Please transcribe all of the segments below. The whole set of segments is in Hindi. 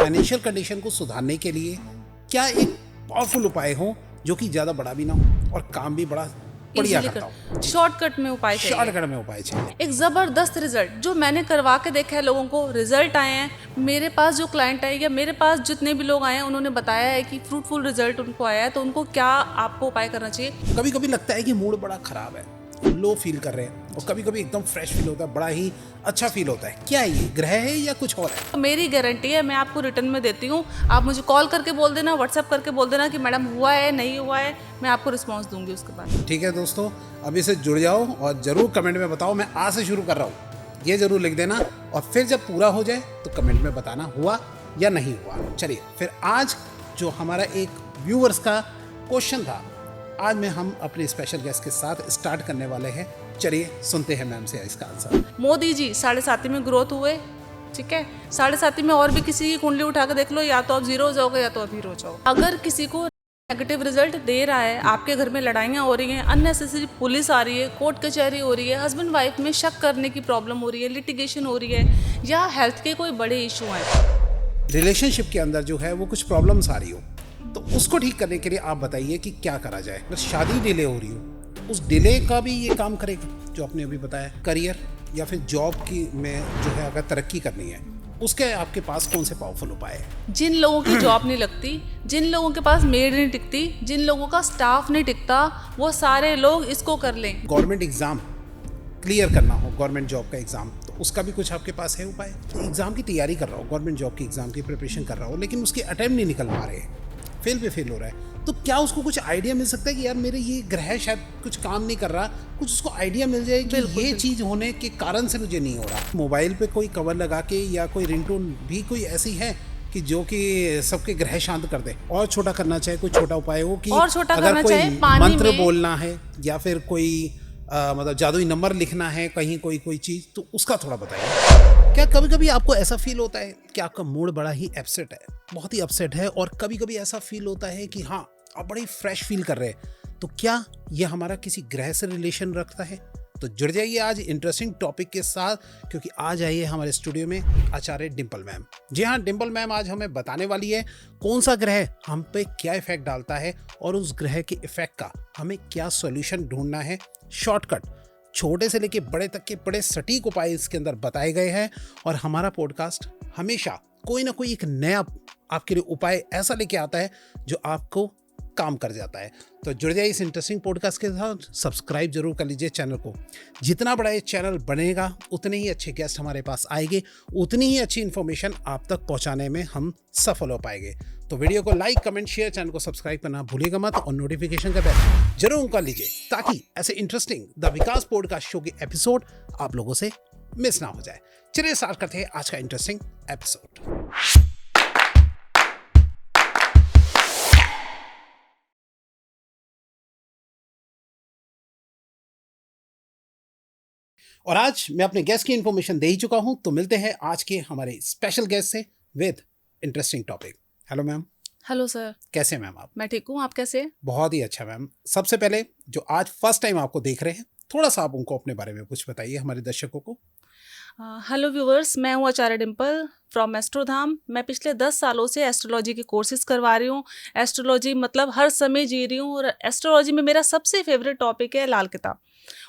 फाइनेंशियल कंडीशन को सुधारने के लिए क्या एक पावरफुल उपाय हो जो कि ज़्यादा बड़ा भी ना हो और काम भी बड़ा बढ़िया करता हो। शॉर्टकट में उपाय चाहिए। शॉर्टकट में उपाय चाहिए। एक ज़बरदस्त रिजल्ट जो मैंने करवा के देखा है, लोगों को रिजल्ट आए हैं। मेरे पास जो क्लाइंट आए या मेरे पास जितने भी लोग आए हैं उन्होंने बताया है कि फ्रूटफुल रिजल्ट उनको आया है। तो उनको क्या आपको उपाय करना चाहिए? कभी कभी लगता है कि मूड बड़ा खराब है, लो फील कर रहे हैं, और कभी कभी एकदम फ्रेश फील होता है, बड़ा ही अच्छा फील होता है। क्या ये ग्रह है या कुछ और है? मेरी गारंटी है, मैं आपको रिटर्न में देती हूँ। आप मुझे कॉल करके बोल देना, व्हाट्सएप करके बोल देना कि मैडम हुआ है नहीं हुआ है, मैं आपको रिस्पॉन्स दूंगी उसके बाद। ठीक है दोस्तों, अभी से जुड़ जाओ और ज़रूर कमेंट में बताओ मैं आज से शुरू कर रहा हूँ, ये ज़रूर लिख देना। और फिर जब पूरा हो जाए तो कमेंट में बताना हुआ या नहीं हुआ। चलिए फिर आज जो हमारा एक व्यूअर्स का क्वेश्चन था, आज में हम अपने स्पेशल गेस्ट के साथ स्टार्ट करने वाले हैं। चलिए सुनते हैं मैम से इसका आंसर। मोदी जी 7.5 में ग्रोथ हुए, ठीक है। 7.5 में और भी किसी की कुंडली उठा के देख लो, या तो आप जीरो हो जाओगे या तो आप हीरो हो जाओगे। अगर किसी को नेगेटिव रिजल्ट दे रहा है, आपके घर में लड़ाइयाँ हो रही हैं, अननेसेसरी पुलिस आ रही है, कोर्ट कचहरी हो रही है, हस्बैंड वाइफ में शक करने की प्रॉब्लम हो रही है, लिटिगेशन हो रही है, या हेल्थ के कोई बड़े इशू हैं, रिलेशनशिप के अंदर जो है वो कुछ प्रॉब्लम्स आ रही हो, तो उसको ठीक करने के लिए आप बताइए कि क्या करा जाए। बस शादी डिले हो रही हो, उस डिले का भी ये काम करेगा जो आपने अभी बताया। करियर या फिर जॉब की में जो है अगर तरक्की करनी है, उसके आपके पास कौन से पावरफुल उपाय है? जिन लोगों की जॉब नहीं लगती, जिन लोगों के पास मेड नहीं टिकती, जिन लोगों का स्टाफ नहीं टिकता, वो सारे लोग इसको कर लें। गवर्नमेंट एग्जाम क्लियर करना हो, गवर्नमेंट जॉब का एग्जाम, तो उसका भी कुछ आपके पास है उपाय? एग्जाम की तैयारी कर रहा हो, गवर्नमेंट जॉब की एग्जाम की प्रिपरेशन कर रहा हो, लेकिन उसके अटेम्प्ट नहीं निकल पा रहे हैं, फेल पे फेल हो रहा है, तो क्या उसको कुछ आइडिया मिल सकता है कि यार मेरे ये ग्रह शायद कुछ काम नहीं कर रहा, कुछ उसको आइडिया मिल जाए कि ये चीज़ होने के कारण से मुझे नहीं हो रहा। मोबाइल पे कोई कवर लगा के या कोई रिंगटोन भी कोई ऐसी है कि जो कि सबके ग्रह शांत कर दे? और छोटा करना चाहे, कोई छोटा उपाय हो कि और छोटा अगर करना कोई चाहे, पानी मंत्र में बोलना है या फिर कोई मतलब जादुई नंबर लिखना है कहीं, कोई चीज़, तो उसका थोड़ा बताइए। क्या कभी कभी आपको ऐसा फील होता है कि आपका मूड बड़ा ही अपसेट है, बहुत ही अपसेट है, और कभी कभी ऐसा फील होता है कि हाँ आप बड़ी फ्रेश फील कर रहे हैं, तो क्या ये हमारा किसी ग्रह से रिलेशन रखता है? तो जुड़ जाइए आज इंटरेस्टिंग टॉपिक के साथ, क्योंकि आज आई है हमारे स्टूडियो में आचार्य डिम्पल मैम। जी हाँ, डिम्पल मैम आज हमें बताने वाली है कौन सा ग्रह हम पे क्या इफेक्ट डालता है और उस ग्रह के इफेक्ट का हमें क्या सॉल्यूशन ढूंढना है। शॉर्टकट, छोटे से लेके बड़े तक के बड़े सटीक उपाय इसके अंदर बताए गए हैं, और हमारा पॉडकास्ट हमेशा कोई ना कोई एक नया आपके लिए उपाय ऐसा लेके आता है जो आपको काम कर जाता है। तो जुड़ जाइए इस इंटरेस्टिंग पॉडकास्ट के साथ, सब्सक्राइब जरूर कर लीजिए चैनल को। जितना बड़ा ये चैनल बनेगा उतने ही अच्छे गेस्ट हमारे पास आएंगे, उतनी ही अच्छी इन्फॉर्मेशन आप तक पहुंचाने में हम सफल हो पाएंगे। तो वीडियो को लाइक, कमेंट, शेयर, चैनल को सब्सक्राइब करना भूलिएगा मत, और नोटिफिकेशन का बेल जरूर कर लीजिए ताकि ऐसे interesting the Vikas podcast show के एपिसोड आप लोगों से मिस ना हो जाए। चलिए स्टार्ट करते हैं आज का इंटरेस्टिंग एपिसोड। और आज मैं अपने गेस्ट की इन्फॉर्मेशन दे ही चुका हूं, तो मिलते हैं आज के हमारे स्पेशल गेस्ट से with interesting topic. Hello ma'am. Hello sir. कैसे हैं मैम आप? मैं ठीक हूँ, आप कैसे? बहुत ही अच्छा मैम। सबसे पहले जो आज फर्स्ट टाइम आपको देख रहे हैं, थोड़ा सा आप उनको अपने बारे में कुछ बताइए हमारे दर्शकों को। हेलो व्यूवर्स, मैं हूँ आचार्य डिम्पल फ्रॉम एस्ट्रोधाम। मैं पिछले 10 सालों से एस्ट्रोलॉजी के कोर्सेज करवा रही हूँ। एस्ट्रोलॉजी मतलब हर समय जी रही हूँ, और एस्ट्रोलॉजी में मेरा सबसे फेवरेट टॉपिक है लाल किताब।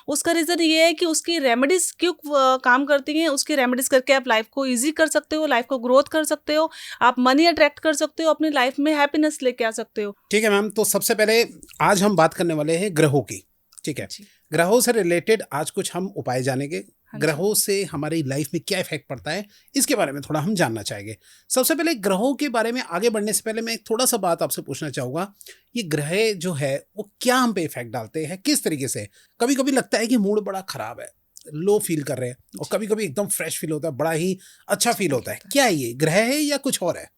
उसका रीज़न ये है कि उसकी रेमेडीज़ क्यों काम करती हैं। उसकी रेमेडीज़ करके आप लाइफ को ईजी कर सकते हो, लाइफ को ग्रोथ कर सकते हो, आप मनी अट्रैक्ट कर सकते हो, अपनी लाइफ में हैप्पीनेस लेके आ सकते हो। ठीक है मैम, तो सबसे पहले आज हम बात करने वाले हैं ग्रहों की। ठीक है, ग्रहों से रिलेटेड आज कुछ हम उपाय जानेंगे। ग्रहों से हमारी लाइफ में क्या इफेक्ट पड़ता है इसके बारे में थोड़ा हम जानना चाहेंगे। सबसे पहले ग्रहों के बारे में आगे बढ़ने से पहले मैं थोड़ा सा बात आपसे पूछना चाहूँगा, ये ग्रह जो है वो क्या हम पे इफेक्ट डालते हैं, किस तरीके से? कभी कभी लगता है कि मूड बड़ा खराब है, लो फील कर रहे हैं, और कभी कभी एकदम फ्रेश फील होता है, बड़ा ही अच्छा फील होता है। क्या ये ग्रह है या कुछ और है?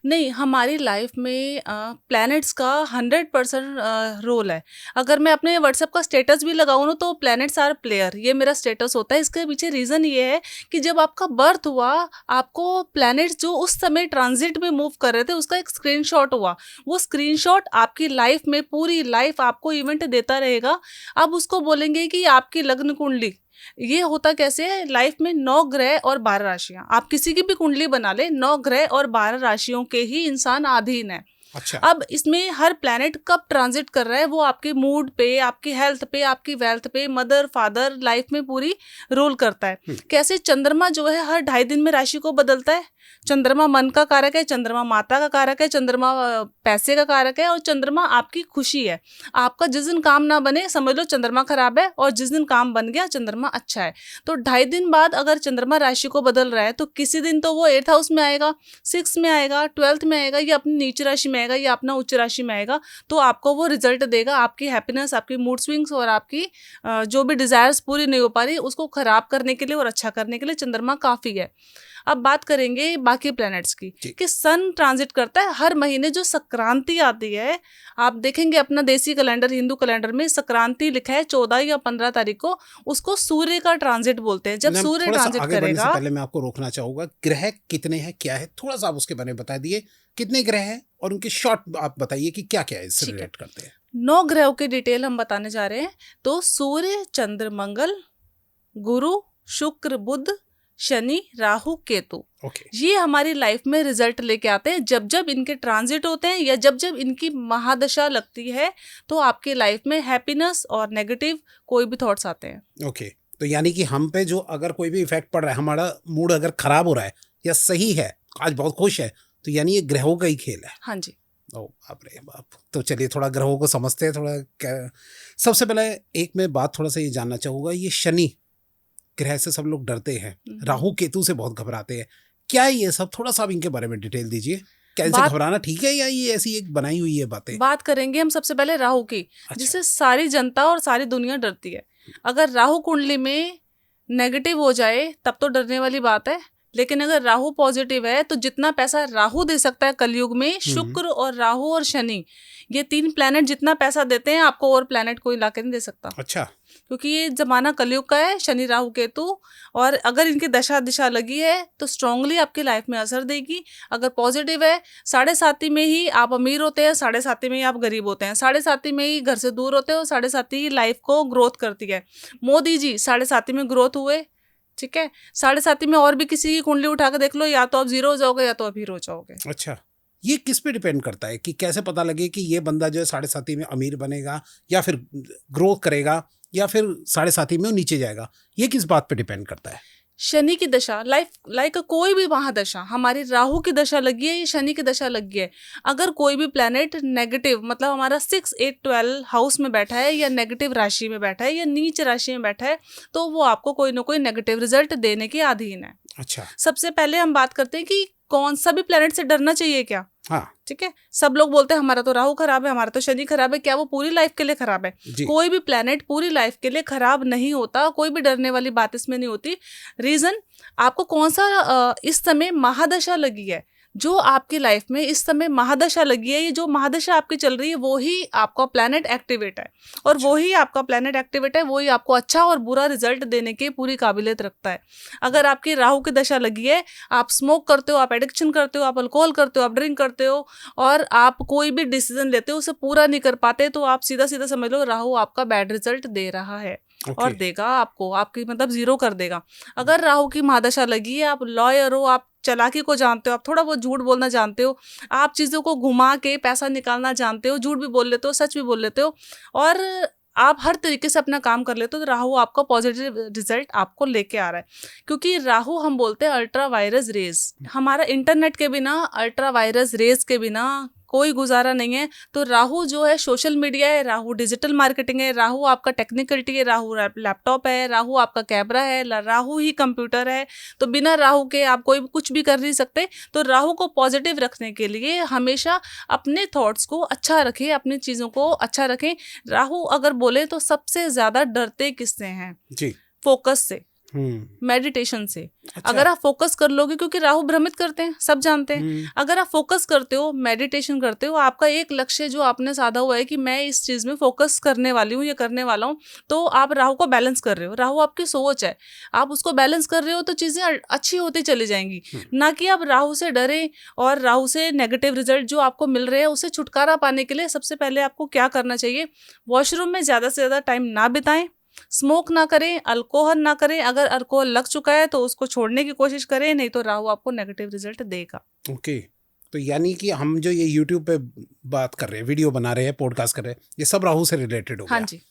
नहीं, हमारी लाइफ में प्लैनेट्स का 100% रोल है। अगर मैं अपने व्हाट्सएप का स्टेटस भी लगाऊँ ना, तो प्लैनेट्स आर प्लेयर, ये मेरा स्टेटस होता है। इसके पीछे रीज़न ये है कि जब आपका बर्थ हुआ, आपको प्लैनेट्स जो उस समय ट्रांजिट में मूव कर रहे थे उसका एक स्क्रीनशॉट हुआ। वो स्क्रीनशॉट आपकी लाइफ में पूरी लाइफ आपको इवेंट देता रहेगा। अब उसको बोलेंगे कि आपकी लग्न कुंडली। ये होता कैसे है, लाइफ में 9 ग्रह और 12 राशियां, आप किसी की भी कुंडली बना ले, 9 ग्रह और 12 राशियों के ही इंसान अधीन है। अच्छा। अब इसमें हर प्लैनेट कब ट्रांजिट कर रहा है वो आपके मूड पे, आपकी हेल्थ पे, आपकी वेल्थ पे, मदर फादर लाइफ में पूरी रोल करता है। कैसे चंद्रमा जो है हर 2.5 दिन में राशि को बदलता है। चंद्रमा मन का कारक है, चंद्रमा माता का कारक है, चंद्रमा पैसे का कारक है, और चंद्रमा आपकी खुशी है। आपका जिस दिन काम ना बने समझ लो चंद्रमा खराब है, और जिस दिन काम बन गया चंद्रमा अच्छा है। तो 2.5 दिन बाद अगर चंद्रमा राशि को बदल रहा है तो किसी दिन तो वो 8th हाउस में आएगा, 6th में आएगा, 12th में आएगा, या अपनी नीच राशि में आएगा, या अपना उच्च राशि में आएगा। तो आपको वो रिजल्ट देगा, आपकी हैप्पीनेस, आपकी मूड स्विंग्स और आपकी जो भी डिजायर्स पूरी नहीं हो पा रही उसको खराब करने के लिए और अच्छा करने के लिए चंद्रमा काफी है। अब बात करेंगे बाकी प्लैनेट्स की कि सन ट्रांजिट करता है हर महीने। जो संक्रांति आती है, आप देखेंगे अपना देसी कैलेंडर, हिंदू कैलेंडर में संक्रांति लिखा है 14 या 15 तारीख को, उसको सूर्य का ट्रांजिट बोलते हैं। जब सूर्य ट्रांजिट करेगा, पहले मैं आपको रोकना चाहूंगा, ग्रह कितने हैं, क्या है, थोड़ा सा आप उसके बारे में बता दिए, कितने ग्रह हैं और उनके शॉर्ट आप बताइए कि क्या क्या इससे रिलेट करते हैं। 9 ग्रहों की डिटेल हम बताने जा रहे हैं। तो सूर्य, चंद्र, मंगल, गुरु, शुक्र, बुध, शनि, राहु, केतु, ये हमारी लाइफ में रिजल्ट लेके आते हैं। जब जब इनके ट्रांजिट होते हैं या जब जब इनकी महादशा लगती है तो आपकी लाइफ में हैप्पीनेस और नेगेटिव कोई भी थॉट्स आते हैं। ओके, तो यानी कि हम पे जो अगर कोई भी इफेक्ट पड़ रहा है, हमारा मूड अगर खराब हो रहा है या सही है, आज बहुत खुश है, तो यानी ये ग्रहों का ही खेल है। हाँ जी। ओ बाप रे बाप। तो चलिए थोड़ा ग्रहों को समझते हैं थोड़ा। सबसे पहले एक मैं बात थोड़ा सा ये जानना चाहूंगा, ये शनि ग्रह से सब लोग डरते हैं, राहु केतु से बहुत घबराते हैं, क्या ये सब, थोड़ा सा इनके बारे में डिटेल दीजिए। क्या इनसे घबराना ठीक है या ये ऐसी एक बनाई हुई है बातें? बात करेंगे हम सबसे पहले राहु की। अच्छा। जिससे सारी जनता और सारी दुनिया डरती है। अगर राहु कुंडली में नेगेटिव हो जाए तब तो डरने वाली बात है, लेकिन अगर राहु पॉजिटिव है तो जितना पैसा राहु दे सकता है कलयुग में, शुक्र और राहु और शनि, ये 3 प्लैनेट जितना पैसा देते हैं आपको और प्लैनेट कोई लाके नहीं दे सकता। अच्छा। क्योंकि ये जमाना कलयुग का है, शनि राहु केतु, और अगर इनकी दशा दिशा लगी है तो स्ट्रांगली आपकी लाइफ में असर देगी। अगर पॉजिटिव है, 7.5 में ही आप अमीर होते हैं, 7.5 में ही आप गरीब होते हैं, 7.5 में ही घर से दूर होते हो, 7.5 ही लाइफ को ग्रोथ करती है। मोदी जी 7.5 में ग्रोथ हुए, ठीक है। 7.5 में और भी किसी की कुंडली उठा के देख लो, या तो आप जीरो हो जाओगे या तो आप हीरो हो जाओगे। अच्छा, ये किस पे डिपेंड करता है कि कैसे पता लगे कि ये बंदा जो है 7.5 में अमीर बनेगा या फिर ग्रोथ करेगा या फिर 7.5 में वो नीचे जाएगा? ये किस बात पे डिपेंड करता है? शनि की दशा, लाइक कोई भी महादशा, हमारी राहु की दशा लगी है या शनि की दशा लगी है, अगर कोई भी प्लैनेट नेगेटिव, मतलब हमारा 6, 8, 12 हाउस में बैठा है या नेगेटिव राशि में बैठा है या नीच राशि में बैठा है, तो वो आपको कोई ना कोई नेगेटिव रिजल्ट देने के अधीन है। अच्छा। सबसे पहले हम बात करते हैं कि कौन सा भी प्लैनेट से डरना चाहिए क्या। हाँ, ठीक है। सब लोग बोलते हैं हमारा तो राहु खराब है, हमारा तो शनि खराब है। क्या वो पूरी लाइफ के लिए खराब है? कोई भी प्लैनेट पूरी लाइफ के लिए खराब नहीं होता, कोई भी डरने वाली बात इसमें नहीं होती। रीजन, आपको कौन सा इस समय महादशा लगी है, जो आपकी लाइफ में इस समय महादशा लगी है, ये जो महादशा आपकी चल रही है वो ही आपका प्लैनेट एक्टिवेट है, और वो ही आपका प्लैनेट एक्टिवेट है, वो ही आपको अच्छा और बुरा रिजल्ट देने की पूरी काबिलियत रखता है। अगर आपकी राहु की दशा लगी है, आप स्मोक करते हो, आप एडिक्शन करते हो, आप अल्कोहल करते हो, आप ड्रिंक करते हो, और आप कोई भी डिसीजन लेते हो उसे पूरा नहीं कर पाते, तो आप सीधा सीधा समझ लो राहु आपका बैड रिजल्ट दे रहा है। और देगा आपको, आपकी मतलब जीरो कर देगा। अगर राहु की महादशा लगी है, आप लॉयर हो, आप चालाकी को जानते हो, आप थोड़ा बहुत झूठ बोलना जानते हो, आप चीज़ों को घुमा के पैसा निकालना जानते हो, झूठ भी बोल लेते हो, सच भी बोल लेते हो, और आप हर तरीके से अपना काम कर लेते हो, तो राहु आपका पॉजिटिव रिजल्ट आपको लेके आ रहा है। क्योंकि राहु हम बोलते हैं अल्ट्रा वायरस रेज, हमारा इंटरनेट के बिना, अल्ट्रा वायरस रेज के बिना कोई गुजारा नहीं है। तो राहु जो है सोशल मीडिया है, राहु डिजिटल मार्केटिंग है, राहु आपका टेक्निकलिटी है, राहु लैपटॉप है, राहु आपका कैमरा है, राहु ही कंप्यूटर है। तो बिना राहु के आप कोई कुछ भी कर नहीं सकते। तो राहु को पॉजिटिव रखने के लिए हमेशा अपने थॉट्स को अच्छा रखें, अपनी चीज़ों को अच्छा रखें। राहु अगर बोले तो सबसे ज़्यादा डरते किससे हैं जी? फोकस से, मेडिटेशन से। अच्छा। अगर आप फोकस कर लोगे, क्योंकि राहु भ्रमित करते हैं, सब जानते हैं। अगर आप फोकस करते हो, मेडिटेशन करते हो, आपका एक लक्ष्य जो आपने साधा हुआ है कि मैं इस चीज में फोकस करने वाली हूँ या करने वाला हूँ, तो आप राहु को बैलेंस कर रहे हो। राहु आपकी सोच है, आप उसको बैलेंस कर रहे हो तो चीजें अच्छी होती चली जाएंगी। ना कि आप राहु से डरे और राहु से नेगेटिव रिजल्ट जो आपको मिल रहे हैं उससे छुटकारा पाने के लिए सबसे पहले आपको क्या करना चाहिए? वॉशरूम में ज्यादा से ज्यादा टाइम ना बिताएं, स्मोक ना करें, अल्कोहल ना करें, अगर अल्कोहल लग चुका है तो उसको छोड़ने की कोशिश करें, नहीं तो राहु आपको नेगेटिव रिजल्ट देगा। ओके। तो यानी कि हम जो ये यूट्यूब पे बात कर रहे हैं, वीडियो बना रहे हैं, पॉडकास्ट कर रहे हैं, ये सब राहु से रिलेटेड हो हाँ गया। जी।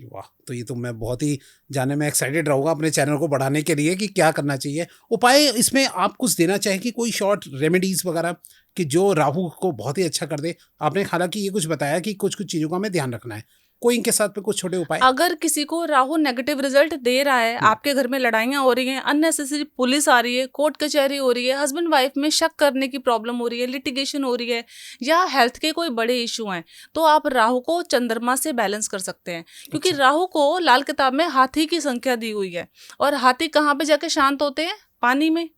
वाह, तो ये तो मैं बहुत ही जानने में एक्साइटेड रहूंगा अपने चैनल को बढ़ाने के लिए कि क्या करना चाहिए। उपाय इसमें आप कुछ देना चाहें कि कोई शॉर्ट रेमेडीज वगैरह कि जो राहु को बहुत ही अच्छा कर दे। आपने हालांकि ये कुछ बताया कि कुछ कुछ चीज़ों का हमें ध्यान रखना है, कोई इनके साथ पे कुछ छोटे उपाय। अगर किसी को राहु नेगेटिव रिजल्ट दे रहा है, आपके घर में लड़ाइयाँ हो रही हैं, अननेसेसरी पुलिस आ रही है, कोर्ट कचहरी हो रही है, हस्बैंड वाइफ में शक करने की प्रॉब्लम हो रही है, लिटिगेशन हो रही है, या हेल्थ के कोई बड़े इशू हैं, तो आप राहु को चंद्रमा से बैलेंस कर सकते हैं। क्योंकि राहु को लाल किताब में हाथी की संख्या दी हुई है, और हाथी कहाँ पे जाके शांत होते हैं? पानी में।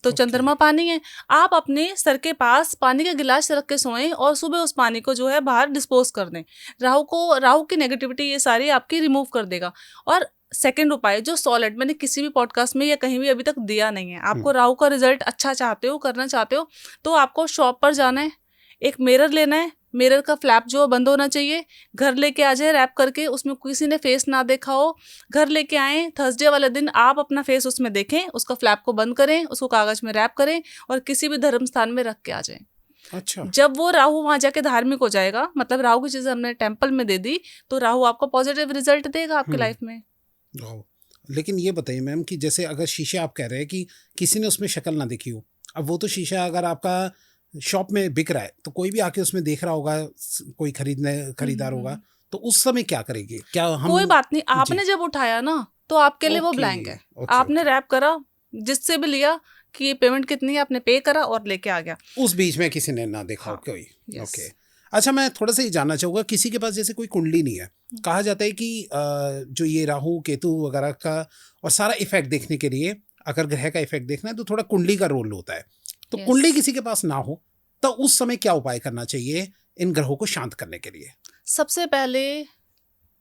तो चंद्रमा पानी है। आप अपने सर के पास पानी का गिलास रख के सोएं और सुबह उस पानी को जो है बाहर डिस्पोज कर दें। राहु की नेगेटिविटी ये सारी आपकी रिमूव कर देगा। और सेकंड उपाय जो सॉलिड, मैंने किसी भी पॉडकास्ट में या कहीं भी अभी तक दिया नहीं है। आपको राहु का रिजल्ट अच्छा चाहते हो, करना चाहते हो, तो आपको शॉप पर जाना है, एक मिरर लेना है, मिरर का फ्लैप जो बंद होना चाहिए, घर लेके आ जाए रैप करके, उसमें किसी ने फेस ना देखा हो, घर लेके आए, थर्सडे वाले दिन आप अपना फेस उसमें देखें, उसका फ्लैप को बंद करें, उसको कागज में रैप करें और किसी भी धर्म स्थान में रख के आ जाएं। अच्छा। जब वो राहु वहां जाके धार्मिक हो जाएगा, मतलब राहु की चीजें हमने टेम्पल में दे दी, तो राहु आपको पॉजिटिव रिजल्ट देगा आपकी लाइफ में। लेकिन ये बताइए मैम कि जैसे अगर शीशे आप कह रहे हैं कि किसी ने उसमें शक्ल ना देखी हो, अब वो तो शीशा अगर आपका शॉप में बिक रहा है तो कोई भी आके उसमें देख रहा होगा, कोई खरीदार होगा, तो उस समय क्या करेंगे? क्या हम कोई बात नहीं, आपने जब उठाया ना तो आपके लिए वो ब्लैंक है। आपने रैप करा, जिससे भी लिया कि ये पेमेंट कितनी है, आपने पे करा और लेके आ गया। उस बीच में किसी ने ना देखा हो कोई। ओके। अच्छा, मैं थोड़ा सा ये जानना चाहूँगा, किसी के पास जैसे कोई कुंडली नहीं है, कहा जाता है कि जो ये राहु केतु वगैरह का और सारा इफेक्ट देखने के लिए, अगर ग्रह का इफेक्ट देखना है तो थोड़ा कुंडली का रोल होता है। तो कुंडली किसी के पास ना हो तो उस समय क्या उपाय करना चाहिए इन ग्रहों को शांत करने के लिए? सबसे पहले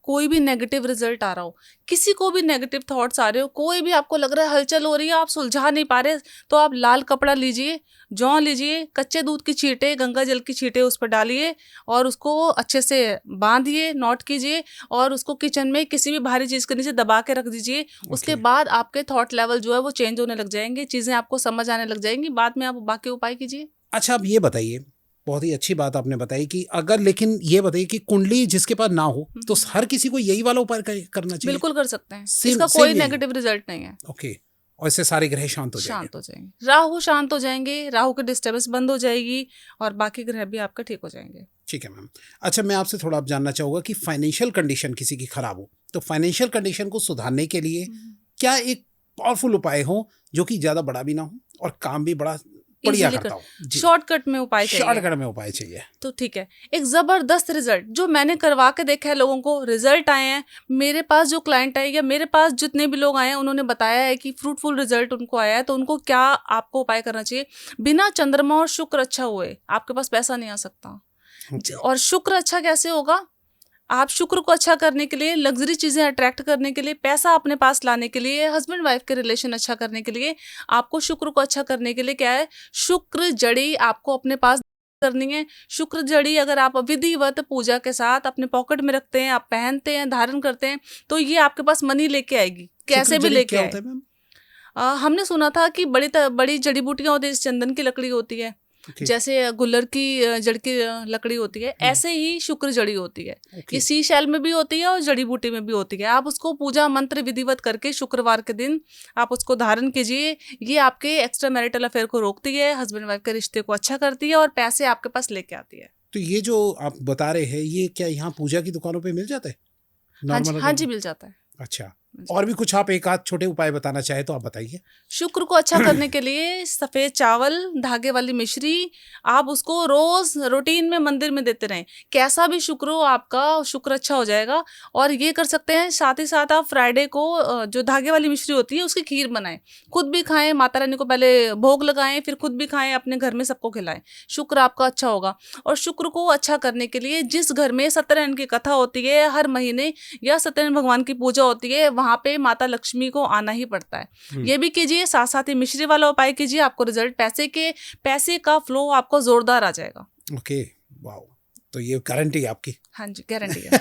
कोई भी नेगेटिव रिजल्ट आ रहा हो, किसी को भी नेगेटिव थॉट्स आ रहे हो, कोई भी आपको लग रहा है हलचल हो रही है, आप सुलझा नहीं पा रहे, तो आप लाल कपड़ा लीजिए, जौ लीजिए, कच्चे दूध की छींटे, गंगा जल की छींटे उस पर डालिए और उसको अच्छे से बांधिए, नोट कीजिए और उसको किचन में किसी भी भारी चीज़ के नीचे दबा के रख दीजिए। उसके बाद आपके थॉट लेवल जो है वो चेंज होने लग जाएंगे, चीज़ें आपको समझ आने लग जाएंगी, बाद में आप बाकी उपाय कीजिए। अच्छा, अब ये बताइए, बहुत ही अच्छी बात आपने बताई कि अगर, लेकिन ये बताइए कि कुंडली जिसके पास ना हो तो हर किसी को यही वाला उपाय करना चाहिए? बिल्कुल कर सकते हैं, इसका कोई नेगेटिव रिजल्ट नहीं है। ओके। और इससे सारे ग्रह शांत हो जाएंगे, राहु शांत हो जाएंगे, राहु की डिस्टर्बेंस बंद हो जाएगी और बाकी ग्रह भी आपके ठीक हो जाएंगे। ठीक है मैम। अच्छा, मैं आपसे थोड़ा अब जानना चाहूँगा कि फाइनेंशियल कंडीशन किसी की खराब हो तो फाइनेंशियल कंडीशन को सुधारने के लिए क्या एक पावरफुल उपाय हो जो कि ज़्यादा बड़ा भी ना हो और काम भी बड़ा बढ़िया करता हूँ? शॉर्टकट में उपाय चाहिए। शॉर्टकट में उपाय चाहिए तो ठीक है, एक जबरदस्त रिजल्ट जो मैंने करवा के देखा है, लोगों को रिजल्ट आए हैं, मेरे पास जो क्लाइंट आए या मेरे पास जितने भी लोग आए हैं उन्होंने बताया है कि फ्रूटफुल रिजल्ट उनको आया है। तो उनको क्या आपको उपाय करना चाहिए? बिना चंद्रमा और शुक्र अच्छा हुए आपके पास पैसा नहीं आ सकता। और शुक्र अच्छा कैसे होगा? आप शुक्र को अच्छा करने के लिए, लग्जरी चीज़ें अट्रैक्ट करने के लिए, पैसा अपने पास लाने के लिए, हस्बैंड वाइफ के रिलेशन अच्छा करने के लिए, आपको शुक्र को अच्छा करने के लिए क्या है? शुक्र जड़ी आपको अपने पास करनी है। शुक्र जड़ी अगर आप विधिवत पूजा के साथ अपने पॉकेट में रखते हैं, आप पहनते हैं, धारण करते हैं, तो ये आपके पास मनी लेके आएगी, कैसे भी लेके आए। हमने सुना था कि बड़ी जड़ी बूटियां होती है, चंदन की लकड़ी होती है, जैसे गुल्लर की जड़ की लकड़ी होती है, ऐसे ही शुक्र जड़ी होती है। ये सी शैल में भी होती है और जड़ी बूटी में भी होती है। आप उसको पूजा मंत्र विधिवत करके शुक्रवार के दिन आप उसको धारण कीजिए। ये आपके एक्स्ट्रा मैरिटल अफेयर को रोकती है, हस्बैंड वाइफ के रिश्ते को अच्छा करती है और पैसे आपके पास लेके आती है। तो ये जो आप बता रहे हैं, ये क्या यहाँ पूजा की दुकानों पे मिल जाता है? हाँ जी, मिल जाता है। अच्छा, और भी कुछ आप एक आध छोटे उपाय बताना चाहे तो आप बताइए। शुक्र को अच्छा करने के लिए सफ़ेद चावल, धागे वाली मिश्री, आप उसको रोज रूटीन में मंदिर में देते रहें। कैसा भी शुक्र हो आपका, शुक्र अच्छा हो जाएगा। और ये कर सकते हैं, साथ ही साथ आप फ्राइडे को जो धागे वाली मिश्री होती है उसकी खीर बनाएं, खुद भी खाएं, माता रानी को पहले भोग लगाएं, फिर खुद भी खाएं, अपने घर में सबको खिलाएं। शुक्र आपका अच्छा होगा। और शुक्र को अच्छा करने के लिए जिस घर में सत्यनारायण की कथा होती है हर महीने या सत्यनारायण भगवान की पूजा होती है, वहाँ पे माता लक्ष्मी को आना ही पड़ता है। ये भी कीजिए, साथ साथ ही मिश्री वाला उपाय कीजिए, आपको रिजल्ट पैसे का फ्लो आपको जोरदार आ जाएगा। Okay, wow. तो ये गारंटी है आपकी? हाँ जी, गारंटी है।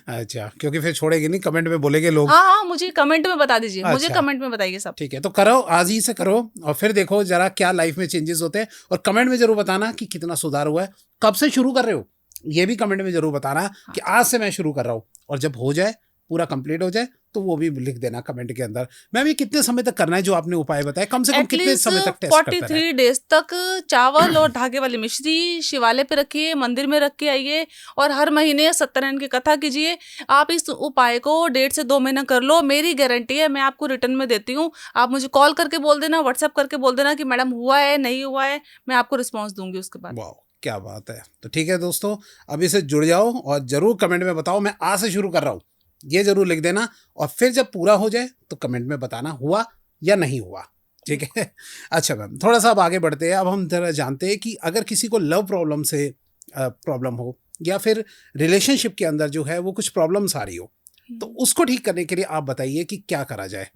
अच्छा, क्योंकि फिर छोड़ेगी नहीं, कमेंट में बोलेंगे लोग। हाँ हाँ, मुझे कमेंट में बता दीजिए, मुझे अच्छा। कमेंट में बताइए सब। ठीक है, तो करो, आज ही से करो और फिर देखो जरा क्या लाइफ में चेंजेस होते हैं, और कमेंट में जरूर बताना कि कितना सुधार हुआ है। कब से शुरू कर रहे हो ये भी कमेंट में जरूर बताना कि आज से मैं शुरू कर रहा हूँ, और जब हो जाए, पूरा कंप्लीट हो जाए, तो वो भी लिख देना कमेंट के अंदर। मैम, ये कितने समय तक करना है जो आपने उपाय बताया? कम से कम कितने समय तक टेस्ट करते हैं? 43 डेज तक चावल और धागे वाली मिश्री शिवालय पे रखिए, मंदिर में रख के आइए, और हर महीने सत्यनारायण की कथा कीजिए। आप इस उपाय को 1.5 से 2 महीना कर लो, मेरी गारंटी है, मैं आपको रिटर्न में देती हूँ। आप मुझे कॉल करके बोल देना, व्हाट्सएप करके बोल देना कि मैडम हुआ है नहीं हुआ है, मैं आपको रिस्पॉन्स दूंगी उसके बाद। वाह, क्या बात है। तो ठीक है दोस्तों, अभी से जुड़ जाओ और जरूर कमेंट में बताओ मैं आज से शुरू कर रहा हूँ, ये जरूर लिख देना, और फिर जब पूरा हो जाए तो कमेंट में बताना हुआ या नहीं हुआ। ठीक है। अच्छा मैम, थोड़ा सा अब आगे बढ़ते हैं। अब हम जरा जानते हैं कि अगर किसी को लव प्रॉब्लम से प्रॉब्लम हो, या फिर रिलेशनशिप के अंदर जो है वो कुछ प्रॉब्लम्स आ रही हो, तो उसको ठीक करने के लिए आप बताइए कि क्या करा जाए।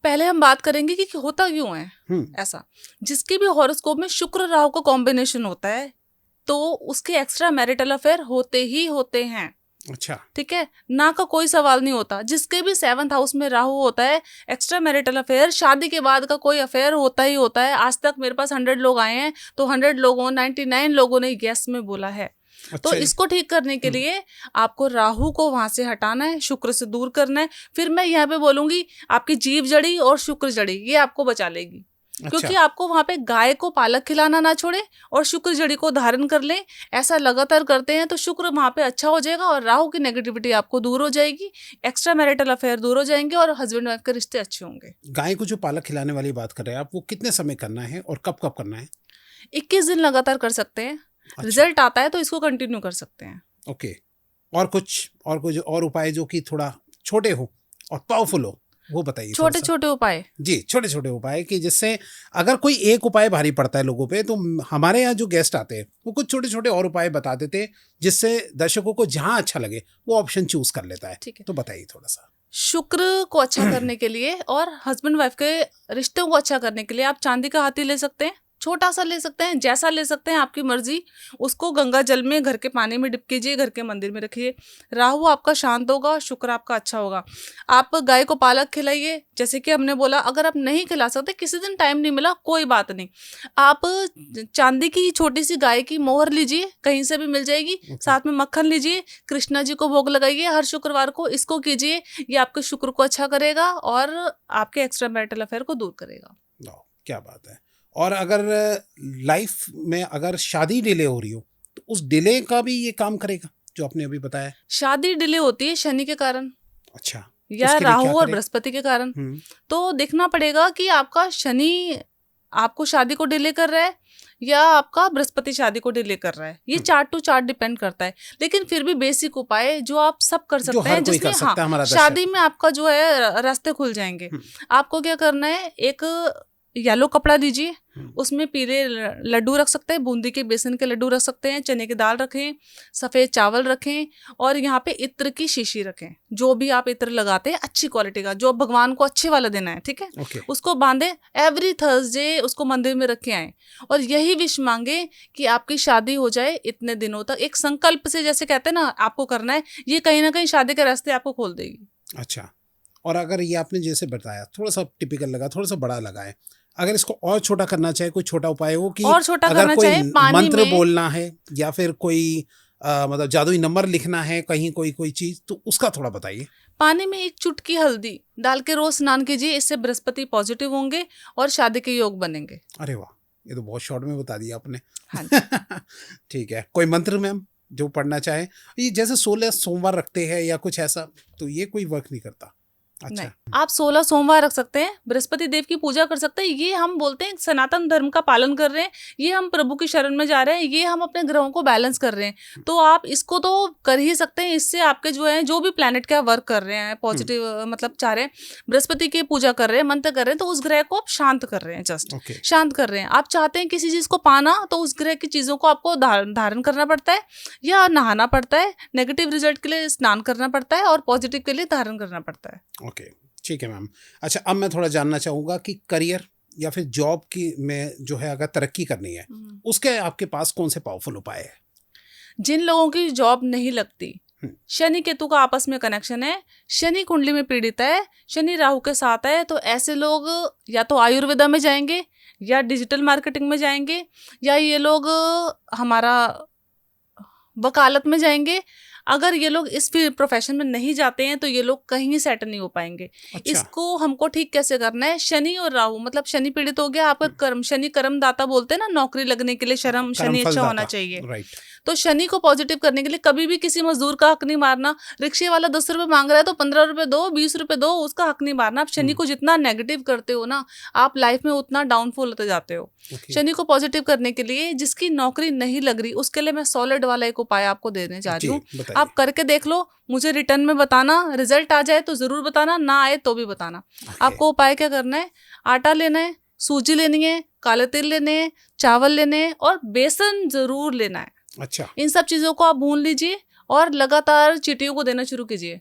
पहले हम बात करेंगे कि होता क्यों है ऐसा। जिसके भी हॉरोस्कोप में शुक्र राहु का कॉम्बिनेशन होता है, तो उसके एक्स्ट्रा मैरिटल अफेयर होते ही होते हैं। अच्छा, ठीक है, ना का कोई सवाल नहीं होता। जिसके भी 7th हाउस में राहु होता है, एक्स्ट्रा मैरिटल अफेयर, शादी के बाद का कोई अफेयर होता ही होता है। आज तक मेरे पास 100 लोग आए हैं, तो 100 लोगों 99 लोगों ने यस में बोला है। तो अच्छा। इसको ठीक करने के लिए आपको राहु को वहां से हटाना है, शुक्र से दूर करना है। फिर मैं यहाँ पे बोलूंगी, आपकी जीभ जड़ी और शुक्र जड़ी, ये आपको बचा लेगी। क्योंकि आपको वहां पे गाय को पालक खिलाना ना छोड़े और शुक्र जड़ी को धारण कर लें। ऐसा लगातार करते हैं तो शुक्र वहां पे अच्छा हो जाएगा, और राहु की नेगेटिविटी आपको दूर हो जाएगी, एक्स्ट्रा मैरिटल अफेयर दूर हो जाएंगे, और हस्बैंड वाइफ के रिश्ते अच्छे होंगे। गाय को जो पालक खिलाने वाली बात कर रहे हैं आप, वो कितने समय करना है और कब कब करना है? 21 दिन लगातार कर सकते हैं। अच्छा। रिजल्ट आता है तो इसको कंटिन्यू कर सकते हैं। ओके। और कुछ और उपाय जो कि थोड़ा छोटे हो और पावरफुल हो, वो बताइए। छोटे छोटे उपाय जी, छोटे छोटे उपाय, कि जिससे अगर कोई एक उपाय भारी पड़ता है लोगों पे, तो हमारे यहाँ जो गेस्ट आते हैं वो कुछ छोटे छोटे और उपाय बता देते हैं, जिससे दर्शकों को जहाँ अच्छा लगे वो ऑप्शन चूज कर लेता है। ठीक है, तो बताइए थोड़ा सा। शुक्र को अच्छा करने के लिए और हस्बैंड वाइफ के रिश्तों को अच्छा करने के लिए आप चांदी का हाथी ले सकते हैं। छोटा सा ले सकते हैं, जैसा ले सकते हैं, आपकी मर्जी। उसको गंगा जल में घर के पानी में डिप कीजिए, घर के मंदिर में रखिए। राहु आपका शांत होगा, शुक्र आपका अच्छा होगा। आप गाय को पालक खिलाइए, जैसे कि हमने बोला। अगर आप नहीं खिला सकते, किसी दिन टाइम नहीं मिला, कोई बात नहीं, आप चांदी की छोटी सी गाय की मोहर लीजिए, कहीं से भी मिल जाएगी। साथ में मक्खन लीजिए, कृष्णा जी को भोग लगाइए हर शुक्रवार को। इसको कीजिए, ये आपके शुक्र को अच्छा करेगा और आपके एक्स्ट्रा मैरिटल अफेयर को दूर करेगा। क्या बात है। और अगर लाइफ में अगर शादी डिले हो रही हो, तो उस डिले का भी ये काम करेगा जो आपने अभी बताया? शादी डिले होती है शनि के कारण, अच्छा, या राहु और बृहस्पति के कारण। तो देखना पड़ेगा कि आपका शनि आपको शादी को डिले कर रहा है या आपका बृहस्पति शादी को डिले कर रहा है। ये चार्ट टू चार्ट डिपेंड करता है, लेकिन फिर भी बेसिक उपाय जो आप सब कर सकते हैं, जिसमें शादी में आपका जो है रास्ते खुल जाएंगे। आपको क्या करना है, एक येलो कपड़ा लीजिए, उसमें पीले लड्डू रख सकते हैं, बूंदी के बेसन के लड्डू रख सकते हैं, चने की दाल रखें, सफ़ेद चावल रखें, और यहाँ पे इत्र की शीशी रखें। जो भी आप इत्र लगाते हैं अच्छी क्वालिटी का, जो भगवान को अच्छे वाला देना है, ठीक है। उसको बांधे, एवरी थर्सडे उसको मंदिर में रख के आए, और यही विश मांगे कि आपकी शादी हो जाए इतने दिनों तक। एक संकल्प से, जैसे कहते हैं ना, आपको करना है, ये कहीं ना कहीं शादी के रास्ते आपको खोल देगी। अच्छा। और अगर ये आपने जैसे बताया, थोड़ा सा टिपिकल लगा, थोड़ा सा बड़ा लगा है, अगर इसको और छोटा करना चाहे, कोई छोटा उपाय हो कि और छोटा अगर करना कोई चाहे, पानी मंत्र में बोलना है, या फिर कोई मतलब जादुई नंबर लिखना है कहीं, कोई चीज, तो उसका थोड़ा बताइए। पानी में 1 चुटकी हल्दी डाल के रोज स्नान कीजिए, इससे बृहस्पति पॉजिटिव होंगे और शादी के योग बनेंगे। अरे वाह, ये तो बहुत शॉर्ट में बता दिया आपने। हाँ। ठीक है, कोई मंत्र मैम जो पढ़ना चाहे, ये जैसे 16 सोमवार रखते हैं या कुछ ऐसा, तो ये कोई वर्क नहीं करता? अच्छा। नहीं, आप 16 सोमवार रख सकते हैं, बृहस्पति देव की पूजा कर सकते हैं। ये हम बोलते हैं सनातन धर्म का पालन कर रहे हैं, ये हम प्रभु की शरण में जा रहे हैं, ये हम अपने ग्रहों को बैलेंस कर रहे हैं। तो आप इसको तो कर ही सकते हैं। इससे आपके जो है, जो भी प्लैनेट का वर्क कर रहे हैं, पॉजिटिव मतलब चाह रहे हैं, बृहस्पति की पूजा कर रहे हैं, मंत्र कर रहे हैं, तो उस ग्रह को आप शांत कर रहे हैं, जस्ट शांत कर रहे हैं। आप चाहते हैं किसी चीज को पाना, तो उस ग्रह की चीजों को आपको धारण करना पड़ता है, या नहाना पड़ता है। नेगेटिव रिजल्ट के लिए स्नान करना पड़ता है, और पॉजिटिव के लिए धारण करना पड़ता है। ओके, ठीक है मैम। अच्छा, अब मैं थोड़ा जानना चाहूँगा कि करियर या फिर जॉब की में जो है, अगर तरक्की करनी है, उसके आपके पास कौन से पावरफुल उपाय है? जिन लोगों की जॉब नहीं लगती, हम्म। शनि केतु का आपस में कनेक्शन है, शनि कुंडली में पीड़ित है, शनि राहु के साथ है, तो ऐसे लोग या तो आयुर्वेदा में जाएंगे, या डिजिटल मार्केटिंग में जाएंगे, या ये लोग हमारा वकालत में जाएंगे। अगर ये लोग इस प्रोफेशन में नहीं जाते हैं तो ये लोग कहीं सेट नहीं हो पाएंगे। अच्छा। इसको हमको ठीक कैसे करना है? शनि और राहु, मतलब शनि पीड़ित हो गया, आपका कर्म, शनि कर्म दाता बोलते हैं ना, नौकरी लगने के लिए शर्म शनि अच्छा होना चाहिए। राइट। तो शनि को पॉजिटिव करने के लिए कभी भी किसी मजदूर का हक नहीं मारना। रिक्शे वाला 10 रुपए मांग रहा है तो 15 रुपए दो, 20 रुपए दो, उसका हक नहीं मारना। आप शनि को जितना नेगेटिव करते हो ना, आप लाइफ में उतना डाउनफॉल होते जाते हो। शनि को पॉजिटिव करने के लिए, जिसकी नौकरी नहीं लग रही, उसके लिए मैं सॉलिड वाला एक उपाय आपको देने जा रही हूँ। आप करके देख लो, मुझे रिटर्न में बताना। रिजल्ट आ जाए तो जरूर बताना, ना आए तो भी बताना। आपको उपाय क्या करना है? आटा लेना है, सूजी लेनी है, काले तिल लेने हैं, चावल लेने हैं, और बेसन जरूर लेना है। अच्छा। इन सब चीजों को आप भून लीजिए और लगातार चींटियों को देना शुरू कीजिए।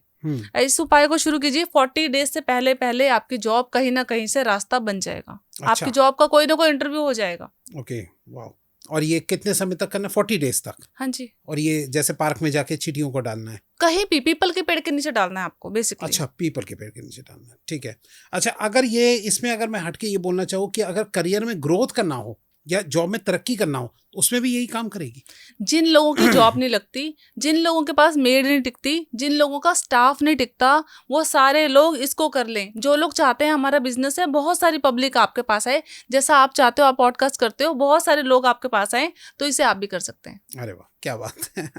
इस उपाय को शुरू कीजिए। 40 डेज से पहले पहले आपकी जॉब कहीं ना कहीं से रास्ता बन जाएगा। अच्छा। आपकी जॉब का कोई ना कोई इंटरव्यू हो जाएगा। ओके, वाह। और ये कितने समय तक करना है? 40 डेज तक? हाँ जी। और ये जैसे पार्क में जाके चींटियों को डालना है? कहीं भी पीपल के पेड़ के नीचे डालना है आपको बेसिकली। अच्छा, पीपल के पेड़ के नीचे डालना है, ठीक है। अच्छा, अगर ये इसमें अगर मैं हटके ये बोलना चाहूँ कि अगर करियर में ग्रोथ करना हो या जॉब में तरक्की करना हो, उसमें भी यही काम करेगी? जिन लोगों की जॉब नहीं लगती, जिन लोगों के पास मेड नहीं टिकती, जिन लोगों का स्टाफ नहीं टिकता, वो सारे लोग इसको कर लें। जो लोग चाहते हैं हमारा बिजनेस है, बहुत सारी पब्लिक आपके पास आए, जैसा आप चाहते हो, आप पॉडकास्ट करते हो, बहुत सारे लोग आपके पास आए, तो इसे आप भी कर सकते हैं। अरे वाह, क्या बात है।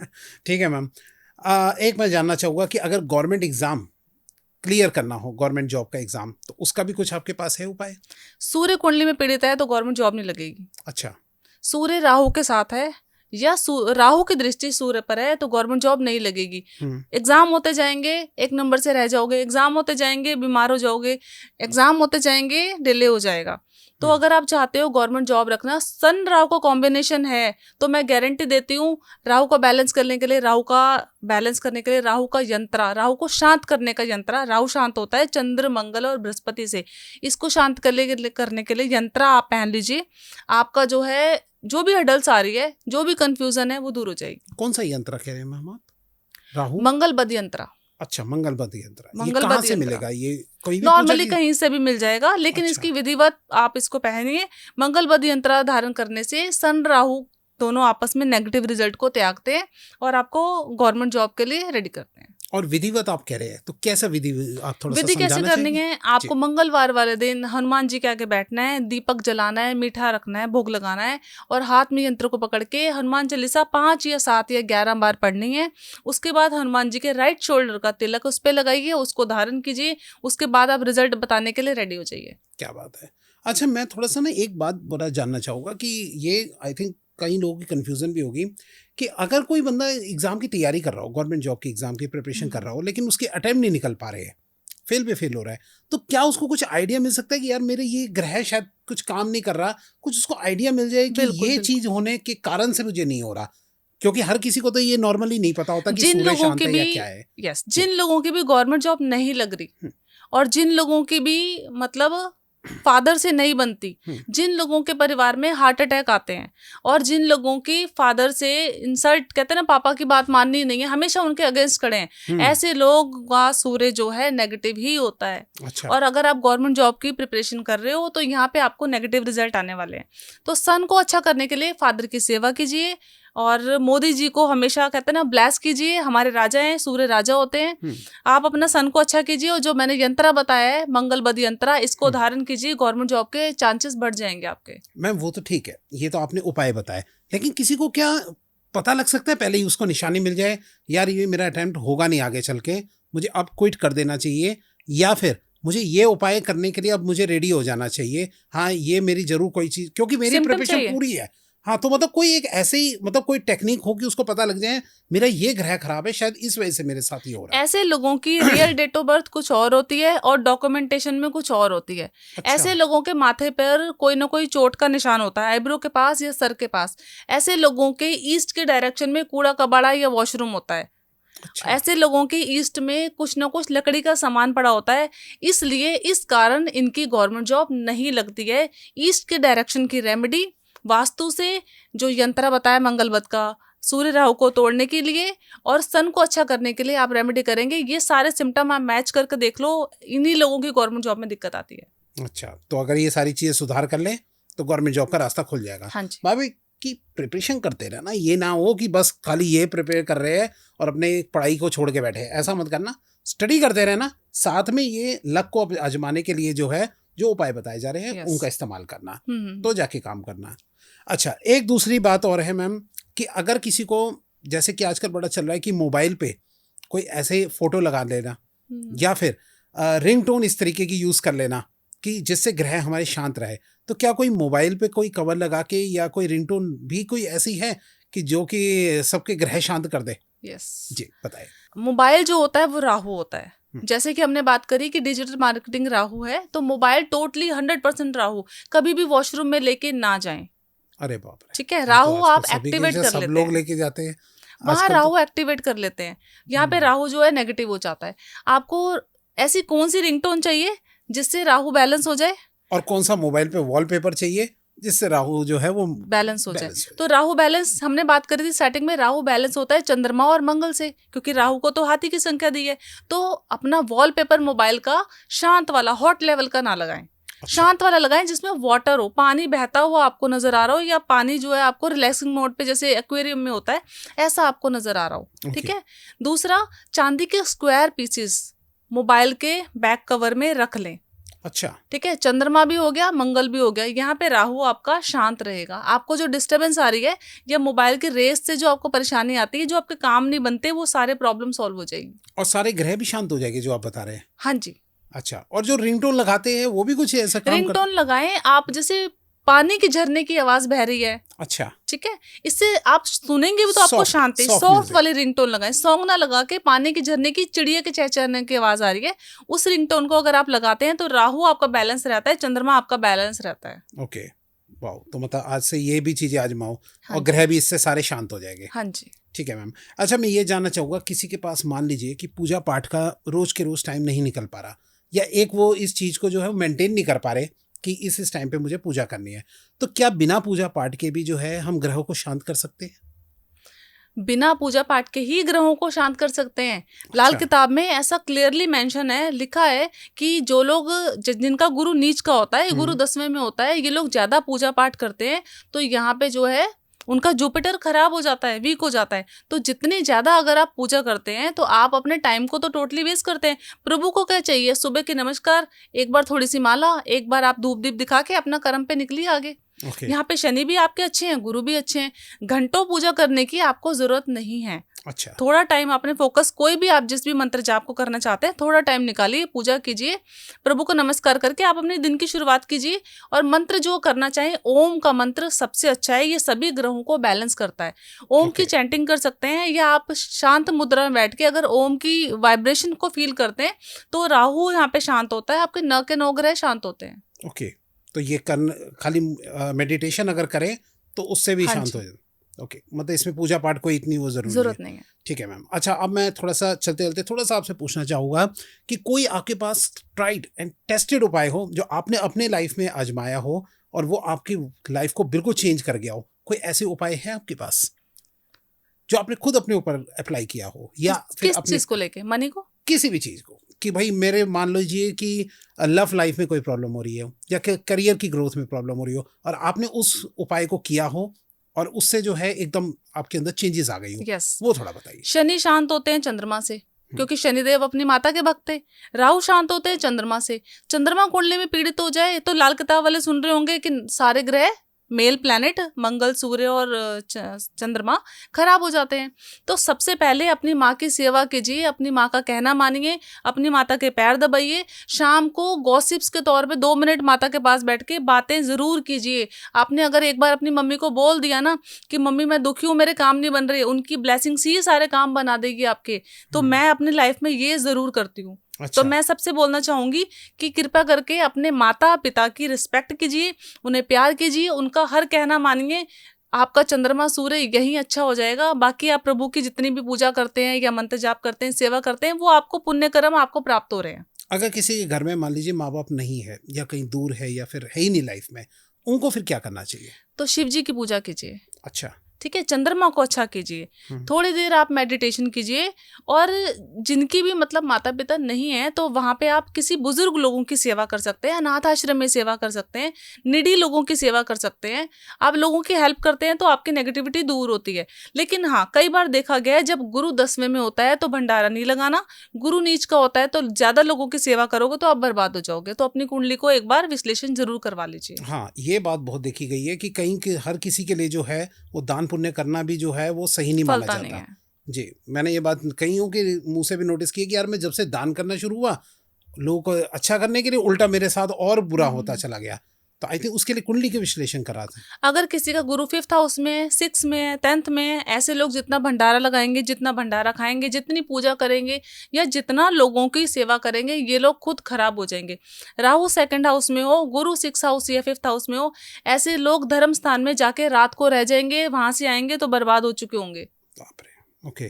ठीक है मैम। एक मैं जानना चाहूँगा कि अगर गवर्नमेंट एग्जाम क्लियर करना हो, गवर्नमेंट जॉब का एग्जाम, तो उसका भी कुछ आपके पास है उपाय? सूर्य कुंडली में पीड़ित है तो गवर्नमेंट जॉब नहीं लगेगी। अच्छा। सूर्य राहु के साथ है, या राहु की दृष्टि सूर्य पर है, तो गवर्नमेंट जॉब नहीं लगेगी। एग्जाम होते जाएंगे, 1 नंबर से रह जाओगे, एग्जाम होते जाएंगे, बीमार हो जाओगे, एग्जाम होते जाएंगे, डिले हो जाएगा। तो अगर आप चाहते हो गवर्नमेंट जॉब रखना, सन राहु का कॉम्बिनेशन है, तो मैं गारंटी देती हूँ, राहु का बैलेंस करने के लिए, राहु का यंत्र, राहु को शांत करने का यंत्र, राहु शांत होता है चंद्र, मंगल और बृहस्पति से। इसको शांत करने के लिए यंत्र आप पहन लीजिए। आपका जो है, जो भी हडल्स आ रही है, जो भी कंफ्यूजन है, वो दूर हो जाएगी। कौन सा यंत्र कह रहे हैं मैम आप? राहु? मंगल बद यंत्र। अच्छा, मंगल बद यंत्र। ये मंगल कहाँ बद से यंत्र मिलेगा? ये कोई भी नॉर्मली कहीं से भी मिल जाएगा, लेकिन अच्छा। इसकी विधिवत आप इसको पहनिए। मंगल बद यंत्र धारण करने से सन राहु दोनों आपस में नेगेटिव रिजल्ट को त्यागते हैं और आपको गवर्नमेंट जॉब के लिए रेडी करते हैं। और विधिवत आप कह रहे हैं, तो कैसा विधि आप थोड़ा सा विधि कैसे समझाना करनी चाहेंगे? है? आपको मंगलवार वाले दिन हनुमान जी के आगे बैठना है, दीपक जलाना है, मीठा रखना है, भोग लगाना है, और हाथ में यंत्र को पकड़ के हनुमान चालीसा 5 या 7 या 11 बार पढ़नी है। उसके बाद हनुमान जी के राइट शोल्डर का तिलक उस पर लगाइए, उसको धारण कीजिए। उसके बाद आप रिजल्ट बताने के लिए रेडी हो जाइए। क्या बात है। अच्छा, मैं थोड़ा सा ना एक बात बड़ा जानना चाहूँगा कि ये आई थिंक कई लोगों की कन्फ्यूज़न भी होगी कि अगर कोई बंदा एग्ज़ाम की तैयारी कर रहा हो, गवर्नमेंट जॉब की एग्ज़ाम की प्रिपरेशन कर रहा हो, लेकिन उसके अटेम्प्ट नहीं निकल पा रहे हैं, फेल हो रहा है, तो क्या उसको कुछ आइडिया मिल सकता है कि यार मेरे ये ग्रह शायद कुछ काम नहीं कर रहा, कुछ उसको आइडिया मिल जाए कि ये चीज़ होने के कारण से मुझे नहीं हो रहा? क्योंकि हर किसी को तो ये नॉर्मली नहीं पता होता कि सूर्य शांत है या क्या है। यस, जिन लोगों की भी गवर्नमेंट जॉब नहीं लग रही, और जिन लोगों की भी मतलब फादर से नहीं बनती, जिन लोगों के परिवार में हार्ट अटैक आते हैं, और जिन लोगों की फादर से इंसल्ट, कहते हैं ना, पापा की बात माननी नहीं है, हमेशा उनके अगेंस्ट खड़े हैं, ऐसे लोग का सूर्य जो है नेगेटिव ही होता है। अच्छा। और अगर आप गवर्नमेंट जॉब की प्रिपरेशन कर रहे हो तो यहाँ पे आपको नेगेटिव रिजल्ट आने वाले हैं। तो सन को अच्छा करने के लिए फादर की सेवा कीजिए, और मोदी जी को हमेशा, कहते हैं ना, ब्लेस कीजिए। हमारे राजा हैं, सूर्य राजा होते हैं। आप अपना सन को अच्छा कीजिए, और जो मैंने यंत्रा बताया है, मंगल बद यंत्रा, इसको धारण कीजिए, गवर्नमेंट जॉब के चांसेस बढ़ जाएंगे आपके। मैम वो तो ठीक है, ये तो आपने उपाय बताए, लेकिन किसी को क्या पता लग सकता है पहले ही उसको निशानी मिल जाए, यार ये मेरा अटेम्प्ट होगा नहीं आगे चल के, मुझे अब क्विट कर देना चाहिए, या फिर मुझे ये उपाय करने के लिए अब मुझे रेडी हो जाना चाहिए, हाँ ये मेरी जरूर कोई चीज़, क्योंकि मेरी प्रिपरेशन पूरी है, हाँ, तो मतलब कोई एक ऐसे ही, मतलब कोई टेक्निक हो कि उसको पता लग जाए मेरा ये ग्रह खराब है, शायद इस वजह से मेरे साथ ये हो रहा है। ऐसे लोगों की रियल डेट ऑफ बर्थ कुछ और होती है और डॉक्यूमेंटेशन में कुछ और होती है। अच्छा। ऐसे लोगों के माथे पर कोई ना कोई चोट का निशान होता है, आईब्रो के पास या सर के पास। ऐसे लोगों के ईस्ट के डायरेक्शन में कूड़ा कबाड़ा या वॉशरूम होता है। अच्छा। ऐसे लोगों के ईस्ट में कुछ ना कुछ लकड़ी का सामान पड़ा होता है, इसलिए इस कारण इनकी गवर्नमेंट जॉब नहीं लगती है। ईस्ट के डायरेक्शन की रेमेडी वास्तु से, जो यंत्र बताया मंगलवत का, सूर्य राहु को तोड़ने के लिए और सन को अच्छा करने के लिए आप रेमेडी करेंगे, ये सारे सिम्टम आप मैच करके देख लो, इन्हीं लोगों की गवर्नमेंट जॉब में दिक्कत आती है। अच्छा, तो अगर ये सारी चीजें सुधार कर ले तो गवर्नमेंट जॉब का रास्ता खुल जाएगा। हाँ जी। भाभी की प्रिपरेशन करते रहना, ये ना हो कि बस खाली ये प्रिपेयर कर रहे हैं और अपने पढ़ाई को छोड़ के बैठे, ऐसा मत करना। स्टडी करते रहना, साथ में ये लक को आजमाने के लिए जो है जो उपाय बताए जा रहे हैं Yes. उनका इस्तेमाल करना, हम्म। तो जाके काम करना। अच्छा, एक दूसरी बात और है मैम कि अगर किसी को, जैसे कि आजकल बड़ा चल रहा है कि मोबाइल पे कोई ऐसे फोटो लगा लेना या फिर रिंगटोन इस तरीके की यूज कर लेना कि जिससे ग्रह हमारे शांत रहे, तो क्या कोई मोबाइल पे कोई कवर लगा के या कोई रिंगटोन भी कोई ऐसी है कि जो कि सबके ग्रह शांत कर दे? यस। जी बताइए। मोबाइल जो होता है वो राहु होता है। हम्म। जैसे कि हमने बात करी कि डिजिटल मार्केटिंग राहु है, तो मोबाइल टोटली 100% राहु, कभी भी वॉशरूम में लेके ना जाएं। अरे बाप रे, ठीक है, ये तो राहु आजकल आप सभी के एक्टिवेट जैसे कर सब लेते लोग हैं, लेके जाते हैं वहां आजकल राहु तो। एक्टिवेट कर लेते हैं। यहाँ पे हम्म। राहु जो है नेगेटिव हो जाता है। आपको ऐसी कौन सी रिंगटोन चाहिए जिससे राहु बैलेंस हो जाए? और कौन सा मोबाइल पे वॉलपेपर चाहिए जिससे राहु जो है वो बैलेंस हो जाए। बैलेंस हो तो राहु बैलेंस हमने बात करी थी स्टार्टिंग में, राहु बैलेंस होता है चंद्रमा और मंगल से, क्योंकि राहु को तो हाथी की संख्या दी है। तो अपना वॉलपेपर मोबाइल का शांत वाला, हॉट लेवल का ना लगाएं, अच्छा। शांत वाला लगाएं जिसमें वाटर हो, पानी बहता हुआ आपको नजर आ रहा हो, या पानी जो है आपको रिलैक्सिंग मोड पे जैसे एक्वेरियम में होता है ऐसा आपको नजर आ रहा हो। ठीक Okay. है। दूसरा, चांदी के स्क्वायर पीसेस मोबाइल के बैक कवर में रख लें। अच्छा, ठीक है, चंद्रमा भी हो गया, मंगल भी हो गया, यहाँ पे राहु आपका शांत रहेगा। आपको जो डिस्टरबेंस आ रही है या मोबाइल की रेस से जो आपको परेशानी आती है, जो आपके काम नहीं बनते, वो सारे प्रॉब्लम सॉल्व हो जाएगी। और सारे ग्रह भी शांत हो जाएंगे जो आप बता रहे हैं? हाँ जी। अच्छा, और जो रिंगटोन लगाते हैं वो भी कुछ ऐसा काम रिंगटोन लगाएं आप, जैसे पानी की झरने की आवाज बह रही है, अच्छा, ठीक है, इससे आप सुनेंगे भी तो आपको Soft- शांति। soft soft music. वाली रिंगटोन लगाएं, सॉन्ग ना लगा के पानी की झरने की, चिड़िया के चहचहाने की आवाज आ रही है, उस रिंगटोन को अगर आप लगाते हैं तो राहु आपका बैलेंस रहता है, चंद्रमा आपका बैलेंस रहता है। ओके, वाह। तो मतलब आज से ये भी चीजें आजमाओ हाँ और जी। ग्रह भी इससे सारे शांत हो जाएंगे। हाँ जी। ठीक है मैम। अच्छा, मैं ये जानना चाहूँगा, किसी के पास मान लीजिए कि पूजा पाठ का रोज के रोज टाइम नहीं निकल पा रहा, या एक वो इस चीज़ को जो है मेंटेन नहीं कर पा रहे कि इस टाइम पे मुझे पूजा करनी है, तो क्या बिना पूजा पाठ के भी जो है हम ग्रहों को शांत कर सकते हैं? बिना पूजा पाठ के ही ग्रहों को शांत कर सकते हैं। लाल अच्छा। किताब में ऐसा क्लियरली मेंशन है, लिखा है कि जो लोग जिनका गुरु नीच का होता है, गुरु 10वें में होता है, ये लोग ज्यादा पूजा पाठ करते हैं तो यहाँ पे जो है उनका जुपिटर खराब हो जाता है, वीक हो जाता है। तो जितनी ज्यादा अगर आप पूजा करते हैं तो आप अपने टाइम को तो टोटली वेस्ट करते हैं। प्रभु को क्या चाहिए? सुबह की नमस्कार, एक बार थोड़ी सी माला, एक बार आप धूप दीप दिखा के अपना कर्म पे निकलिए आगे। ओके, यहाँ पे शनि भी आपके अच्छे हैं, गुरु भी अच्छे हैं, घंटों पूजा करने की आपको जरूरत नहीं है। अच्छा, थोड़ा टाइम आपने फोकस, कोई भी आप जिस भी मंत्र जाप को करना चाहते हैं, थोड़ा टाइम निकालिए, पूजा कीजिए, प्रभु को नमस्कार करके आप अपने दिन की शुरुआत कीजिए। और मंत्र जो करना चाहें, ओम का मंत्र सबसे अच्छा है, ये सभी ग्रहों को बैलेंस करता है। ओम की Okay. चैंटिंग कर सकते हैं, या आप शांत मुद्रा में बैठ के अगर ओम की वाइब्रेशन को फील करते हैं तो राहु यहाँ पे शांत होता है, आपके 9 के 9 ग्रह शांत होते हैं। ओके, तो ये खाली मेडिटेशन अगर करें तो उससे भी हाँ शांत जी। हो जाए? ओके, मतलब इसमें पूजा पाठ कोई इतनी वो जरूरी जरूरत है? नहीं है। ठीक है मैम। अच्छा, अब मैं थोड़ा सा चलते चलते थोड़ा सा आपसे पूछना चाहूँगा कि कोई आपके पास ट्राइड एंड टेस्टेड उपाय हो जो आपने अपने लाइफ में आजमाया हो और वो आपकी लाइफ को बिल्कुल चेंज कर गया हो, कोई ऐसे उपाय है आपके पास जो आपने खुद अपने ऊपर अप्लाई किया हो, या फिर किस अपने चीज को लेके? मनी को? किसी भी चीज़ को, कि भाई मेरे मान लीजिए कि लव लाइफ में कोई प्रॉब्लम हो रही है या करियर की ग्रोथ में प्रॉब्लम हो रही हो और आपने उस उपाय को किया हो और उससे जो है एकदम आपके अंदर चेंजेस आ गई हो, यस। वो थोड़ा बताइए। शनि शांत होते हैं चंद्रमा से, क्योंकि शनिदेव अपनी माता के भक्त थे। राहु शांत होते हैं चंद्रमा से। चंद्रमा कुंडली में पीड़ित हो जाए तो लाल किताब वाले सुन रहे होंगे कि सारे ग्रह, मेल प्लैनेट मंगल, सूर्य और चंद्रमा खराब हो जाते हैं। तो सबसे पहले अपनी माँ की सेवा कीजिए, अपनी माँ का कहना मानिए, अपनी माता के पैर दबाइए, शाम को गॉसिप्स के तौर पे 2 मिनट माता के पास बैठ के बातें जरूर कीजिए। आपने अगर एक बार अपनी मम्मी को बोल दिया ना कि मम्मी मैं दुखी हूँ, मेरे काम नहीं बन रहे, उनकी ब्लेसिंग्स ही सारे काम बना देगी आपके। तो मैं अपनी लाइफ में ये जरूर करती हूँ। अच्छा, तो मैं सबसे बोलना चाहूंगी कि कृपा करके अपने माता पिता की रिस्पेक्ट कीजिए, उन्हें प्यार कीजिए, उनका हर कहना मानिए। आपका चंद्रमा सूर्य यही अच्छा हो जाएगा। बाकी आप प्रभु की जितनी भी पूजा करते हैं या मंत्र जाप करते हैं, सेवा करते हैं, वो आपको पुण्य कर्म आपको प्राप्त हो रहे हैं। अगर किसी के घर में मान लीजिए माँ बाप नहीं है या कहीं दूर है या फिर है ही नहीं लाइफ में, उनको फिर क्या करना चाहिए? तो शिव जी की पूजा कीजिए। अच्छा, ठीक है, चंद्रमा को अच्छा कीजिए, हम्म। थोड़ी देर आप मेडिटेशन कीजिए। और जिनकी भी मतलब माता पिता नहीं है तो वहाँ पे आप किसी बुजुर्ग लोगों की सेवा कर सकते हैं, अनाथ आश्रम में सेवा कर सकते हैं, निडी लोगों की सेवा कर सकते हैं। आप लोगों की हेल्प करते हैं तो आपकी नेगेटिविटी दूर होती है। लेकिन हाँ, कई बार देखा गया है जब गुरु 10वें में होता है तो भंडारा नहीं लगाना, गुरु नीच का होता है तो ज्यादा लोगों की सेवा करोगे तो आप बर्बाद हो जाओगे। तो अपनी कुंडली को एक बार विश्लेषण जरूर करवा लीजिए। हाँ, ये बात बहुत देखी गई है कि कहीं के हर किसी के लिए जो है वो दान पुण्य करना भी जो है वो सही नहीं माना फलता नहीं जाता। है। जी, मैंने ये बात कईयों के मुंह से भी नोटिस की है कि यार मैं जब से दान करना शुरू हुआ, लोगों को अच्छा करने के लिए उल्टा मेरे साथ और बुरा होता चला गया। तो आई थिंक उसके लिए कुंडली के विश्लेषण करा था। अगर किसी का गुरु 5th हाउस में, 6 में, 10th में, ऐसे लोग जितना भंडारा लगाएंगे, जितना भंडारा खाएंगे, जितनी पूजा करेंगे या जितना लोगों की सेवा करेंगे, ये लोग खुद खराब हो जाएंगे। राहु 2nd हाउस में हो, गुरु 6th हाउस या 5th हाउस में हो, ऐसे लोग धर्म स्थान में जाके रात को रह जाएंगे, वहां से आएंगे तो बर्बाद हो चुके होंगे। बाप रे। ओके,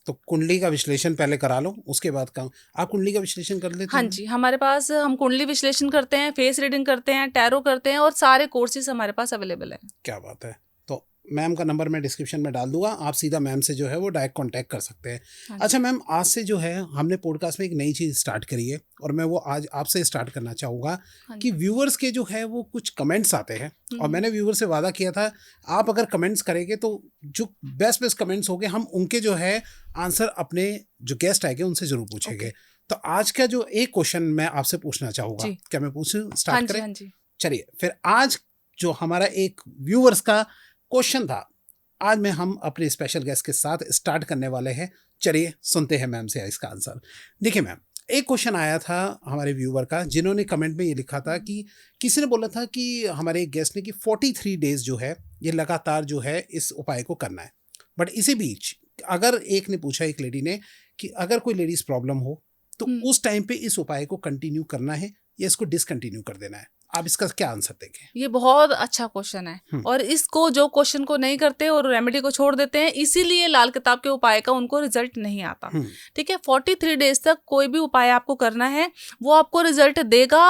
तो कुंडली का विश्लेषण पहले करा लो, उसके बाद काम। आप कुंडली का विश्लेषण कर लेते हाँ हैं? जी, हमारे पास हम कुंडली विश्लेषण करते हैं, फेस रीडिंग करते हैं, टैरो करते हैं और सारे कोर्सेज हमारे पास अवेलेबल है। क्या बात है। तो मैम का नंबर मैं डिस्क्रिप्शन में डाल दूंगा, आप सीधा मैम से जो है वो डायरेक्ट कांटेक्ट कर सकते हैं। हाँ अच्छा मैम, आज से जो है हमने पॉडकास्ट में एक नई चीज़ स्टार्ट करी है और मैं वो आज आपसे स्टार्ट करना चाहूँगा हाँ कि व्यूअर्स के जो है वो कुछ कमेंट्स आते हैं और मैंने व्यूअर से वादा किया था आप अगर कमेंट्स करेंगे तो जो बेस्ट कमेंट्स होंगे हम उनके जो है आंसर अपने जो गेस्ट आएंगे उनसे जरूर पूछेंगे। तो आज का जो एक क्वेश्चन मैं आपसे पूछना चाहूँगा, जी। क्या मैं पूछूं? हाँ स्टार्ट जी, करें? हाँ जी। चलिए फिर आज जो हमारा एक व्यूअर्स का क्वेश्चन था, आज में हम अपने स्पेशल गेस्ट के साथ स्टार्ट करने वाले हैं। चलिए सुनते हैं मैम से इसका आंसर। देखिए मैम, एक क्वेश्चन आया था हमारे व्यूअर का जिन्होंने कमेंट में ये लिखा था कि किसी ने बोला था कि हमारे एक गेस्ट ने कि 43 डेज जो है ये लगातार जो है इस उपाय को करना है। बट इसी बीच अगर एक ने पूछा, एक लेडी ने, कि अगर कोई लेडीज प्रॉब्लम हो तो उस टाइम पे इस उपाय को कंटिन्यू करना है या इसको डिसकंटिन्यू कर देना है। आप इसका क्या आंसर देंगे? ये बहुत अच्छा क्वेश्चन है और इसको जो क्वेश्चन को नहीं करते और रेमेडी को छोड़ देते हैं, इसीलिए लाल किताब के उपाय का उनको रिजल्ट नहीं आता। ठीक है, 43 डेज तक कोई भी उपाय आपको करना है, वो आपको रिजल्ट देगा।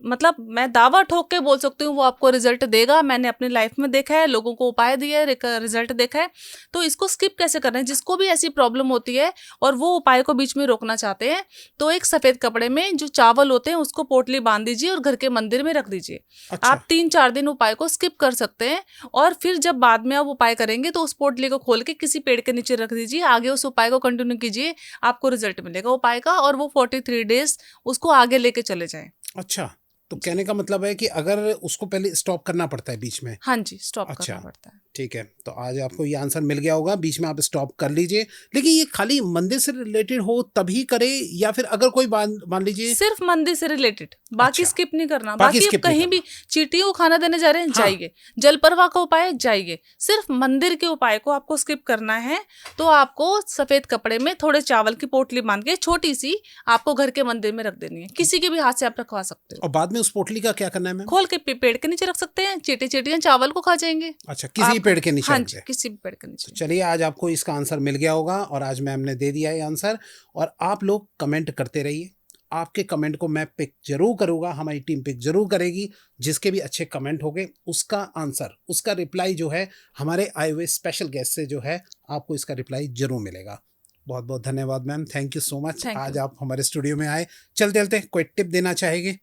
मतलब मैं दावा ठोक के बोल सकती हूँ वो आपको रिजल्ट देगा। मैंने अपनी लाइफ में देखा है, लोगों को उपाय दिया है, रिजल्ट देखा है। तो इसको स्किप कैसे करना है? जिसको भी ऐसी प्रॉब्लम होती है और वो उपाय को बीच में रोकना चाहते हैं तो एक सफेद कपड़े में जो चावल होते हैं उसको पोटली बांध दीजिए और घर के मंदिर में रख दीजिए। अच्छा। आप 3-4 दिन उपाय को स्किप कर सकते हैं और फिर जब बाद में आप उपाय करेंगे तो उस पोटली को खोल के किसी पेड़ के नीचे रख दीजिए, आगे उस उपाय को कंटिन्यू कीजिए, आपको रिजल्ट मिलेगा उपाय का और वो 43 डेज उसको आगे लेके चले जाएं। अच्छा, तो कहने का मतलब है कि अगर उसको पहले स्टॉप करना पड़ता है बीच में? हाँ जी, स्टॉप अच्छा, करना पड़ता है। ठीक है। तो आज आपको ये आंसर मिल गया होगा, बीच में आप स्टॉप कर लीजिए। लेकिन ये खाली मंदिर से रिलेटेड हो तभी करे या फिर अगर कोई मान लीजिए सिर्फ मंदिर से रिलेटेड, बाकी अच्छा, स्किप नहीं करना। बाकी बाकी skip आप नहीं कहीं भी चींटियों को खाना देने जा रहे हैं, हाँ। जाइए। जल प्रवाह का उपाय जाइए, सिर्फ मंदिर के उपाय को आपको स्किप करना है। तो आपको सफेद कपड़े में थोड़े चावल की पोटली बांध के छोटी सी आपको घर के मंदिर में रख देनी है, किसी के भी हाथ से आप रखवा सकते हो। और बाद में उस पोटली का क्या करना है मैम? खोल के पेड़ के नीचे रख सकते हैं, चींटियां चावल को खा जाएंगे। अच्छा, किसी पेड़ के नीचे हाँ रख जी, दे। किसी भी पेड़ के नीचे। चलिए, आज आपको इसका आंसर मिल गया होगा और आज मैम ने दे दिया है आंसर। और आप लोग कमेंट करते रहिए, आपके कमेंट को मैं पिक जरूर करूंगा, हमारी टीम पिक जरूर करेगी। जिसके भी अच्छे कमेंट होंगे उसका आंसर, उसका रिप्लाई जो है हमारे आए हुए स्पेशल गेस्ट से जो है आपको इसका रिप्लाई जरूर मिलेगा। बहुत बहुत धन्यवाद ma'am, thank you so much. आज आप हमारे स्टूडियो में आए। चलते चलते कोई टिप देना चाहेंगे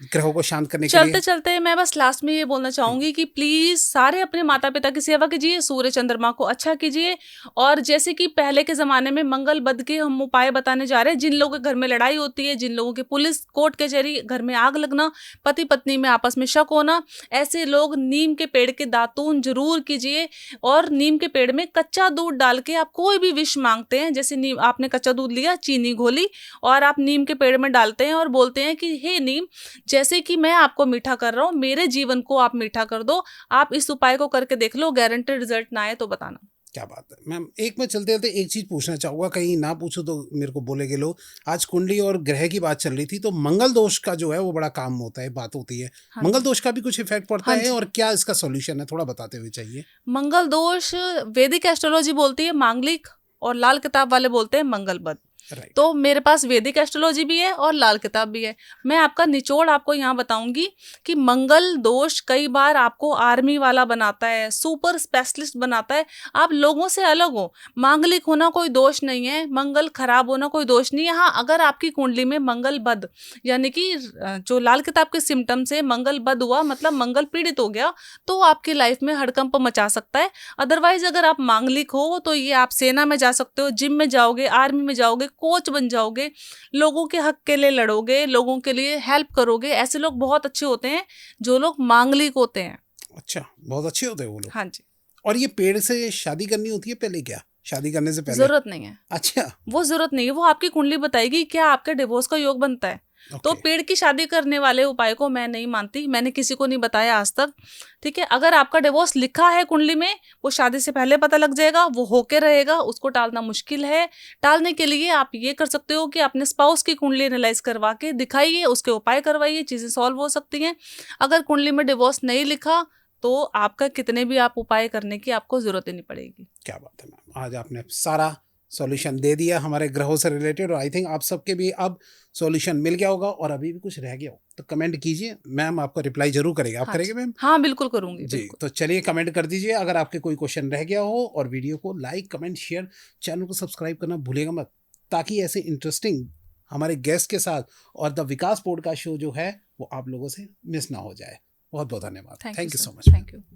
ग्रहों को शांत करने के लिए? चलते चलते मैं बस लास्ट में ये बोलना चाहूंगी कि प्लीज सारे अपने माता पिता की सेवा कीजिए, सूर्य चंद्रमा को अच्छा कीजिए। और जैसे कि पहले के जमाने में मंगल बद के हम उपाय बताने जा रहे हैं, जिन लोगों के घर में लड़ाई होती है, जिन लोगों के पुलिस कोर्ट कचहरी, घर में आग लगना, पति पत्नी में आपस में शक होना, ऐसे लोग नीम के पेड़ के दातून जरूर कीजिए। और नीम के पेड़ में कच्चा दूध डाल के आप कोई भी विश मांगते हैं, जैसे नीम, आपने कच्चा दूध लिया, चीनी घोली और आप नीम के पेड़ में डालते हैं और बोलते हैं कि हे नीम, जैसे कि मैं आपको मीठा कर रहा हूं, मेरे जीवन को आप मीठा कर दो। आप इस उपाय को करके देख लो, गारंटेड रिजल्ट ना आए तो बताना। क्या बात है मैम। एक मैं चलते चलते एक चीज पूछना चाहूंगा, कहीं ना पूछूं तो मेरे को बोलेगे लोग। आज कुंडली और ग्रह की बात चल रही थी तो मंगल दोष का जो है वो बड़ा काम होता है, बात होती है। हाँ, मंगल दोष का भी कुछ इफेक्ट पड़ता हाँ है और क्या इसका सॉल्यूशन है, थोड़ा बताते हुए चाहिए। मंगल दोष वैदिक एस्ट्रोलॉजी बोलती है मांगलिक और लाल किताब वाले बोलते हैं मंगल बद। राइट। तो मेरे पास वैदिक एस्ट्रोलॉजी भी है और लाल किताब भी है। मैं आपका निचोड़ आपको यहाँ बताऊंगी कि मंगल दोष कई बार आपको आर्मी वाला बनाता है, सुपर स्पेशलिस्ट बनाता है, आप लोगों से अलग हो। मांगलिक होना कोई दोष नहीं है, मंगल खराब होना कोई दोष नहीं है। हाँ, अगर आपकी कुंडली में मंगल बद यानी कि जो लाल किताब के सिम्टम्स है, मंगल बद हुआ मतलब मंगल पीड़ित हो गया, तो आपकी लाइफ में हड़कंप मचा सकता है। अदरवाइज अगर आप मांगलिक हो तो ये आप सेना में जा सकते हो, जिम में जाओगे, आर्मी में जाओगे, कोच बन जाओगे, लोगों के हक के लिए लड़ोगे, लोगों के लिए हेल्प करोगे। ऐसे लोग बहुत अच्छे होते हैं जो लोग मांगलिक होते हैं। अच्छा, बहुत अच्छे होते हैं वो लोग। हाँ जी। और ये पेड़ से शादी करनी होती है पहले क्या, शादी करने से पहले? जरूरत नहीं है, अच्छा, वो जरूरत नहीं है, वो आपकी कुंडली बताएगी क्या आपके डिवोर्स का योग बनता है। तो ओके। पेड़ की शादी करने वाले उपाय को मैं नहीं मानती, मैंने किसी को नहीं बताया आज तक। ठीक है, अगर आपका डिवोर्स लिखा है कुंडली में, वो शादी से पहले पता लग जाएगा, वो होके रहेगा, उसको टालना मुश्किल है। टालने के लिए आप ये कर सकते हो कि अपने स्पाउस की कुंडली एनालाइज करवा के दिखाइए, उसके उपाय करवाइए, चीजें सॉल्व हो सकती हैं। अगर कुंडली में डिवोर्स नहीं लिखा तो आपका कितने भी आप उपाय करने की आपको जरूरत ही नहीं पड़ेगी। क्या बात है मैम, आज आपने सारा सॉल्यूशन दे दिया हमारे ग्रहों से रिलेटेड, और आई थिंक आप सबके भी अब सॉल्यूशन मिल गया होगा। और अभी भी कुछ रह गया हो तो कमेंट कीजिए, मैम आपको रिप्लाई जरूर करेगा। आप हाँ करेंगे जी। मैम? हाँ बिल्कुल करूंगी, जी, बिल्कुल। तो चलिए कमेंट कर दीजिए अगर आपके कोई क्वेश्चन रह गया हो, और वीडियो को लाइक, कमेंट, शेयर, चैनल को सब्सक्राइब करना भूलेगा मत, ताकि ऐसे इंटरेस्टिंग हमारे गेस्ट के साथ और द विकास पॉडकास्ट शो जो है वो आप लोगों से मिस ना हो जाए। बहुत बहुत धन्यवाद। Thank thank you you sir, so much. Thank you.